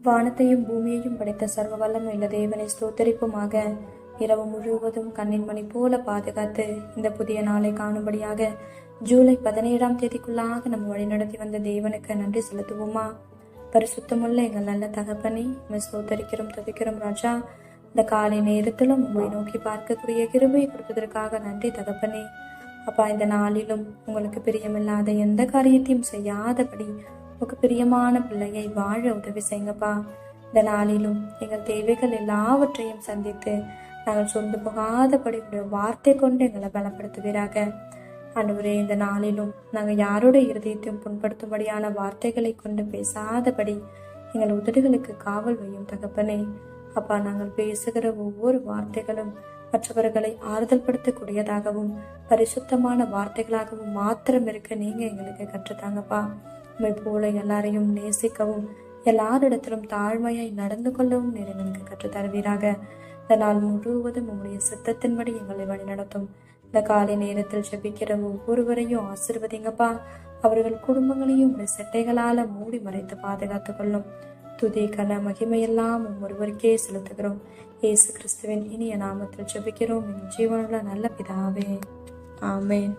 வானத்தையும் பூமியையும் படைத்த சர்வ வல்லமையுள்ள தேவனை ஸ்தோத்தரிப்புமாக. இரவு முழுவதும் கண்ணின் மணி போல பாதுகாத்து இந்த புதிய நாளை காணும்படியாக ஜூலை 17ஆம் தேதிக்குள்ளாக நம்ம வழிநடத்தி வந்த தேவனுக்கு நன்றி செலுத்துவோமா? பரிசுத்தமுள்ள எங்கள் நல்ல தகப்பனே, நம்ம ஸ்தோத்தரிக்கிறோம், துதிக்கிறோம் ராஜா. இந்த காலை நேரத்திலும் உங்களை நோக்கி பார்க்கக்கூடிய கிருபை கொடுத்ததற்காக நன்றி தகப்பனே. அப்பா, இந்த நாளிலும் உங்களுக்கு பிரியமில்லாத எந்த காரியத்தையும் செய்யாதபடி உங்களுக்கு பிரியமான பிள்ளையை வாழ உதவி செய்யுங்கப்பா. இந்த நாளிலும் எங்கள் தேவைகள் எல்லாவற்றையும் சந்தித்து நாங்கள் சொந்து போகாதபடி உடைய வார்த்தை கொண்டு எங்களை பலப்படுத்துவீராக. ஆண்டவரே, இந்த நாளிலும் நாங்கள் யாருடைய இருதயத்தையும் புண்படுத்தும்படியான வார்த்தைகளை கொண்டு பேசாதபடி எங்கள் உதடுகளுக்கு காவல் வையும் தகப்பனே. அப்பா, நாங்கள் பேசுகிற ஒவ்வொரு வார்த்தைகளும் மற்றவர்களை ஆறுதல் படுத்தக்கூடியதாகவும் பரிசுத்தமான வார்த்தைகளாகவும் மாத்திரம் இருக்க நீங்க எங்களுக்கு கற்றுத்தாங்கப்பா. உண்மை போல எல்லாரையும் நேசிக்கவும் எல்லாரிடத்திலும் தாழ்மையாய் நடந்து கொள்ளவும் நீர் எங்களுக்கு கற்றுத்தருவீராக. இந்த நாள் முழுவதும் உங்களுடைய சித்தத்தின்படி எங்களை வழிநடத்தும். இந்த காலை நேரத்தில் ஜெபிக்கிற ஒவ்வொருவரையும் ஆசீர்வதிங்கப்பா. அவர்கள் குடும்பங்களையும் உடைய செட்டைகளால மூடி மறைத்து பாதுகாத்துக் கொள்ளும். துதி கன மகிமையெல்லாம் ஒருவருக்கே செலுத்துகிறோம். இயேசு கிறிஸ்துவின் இனிய நாமத்தில் ஜெபிக்கிறோம், என் ஜீவனுள்ள நல்ல பிதாவே, ஆமேன்.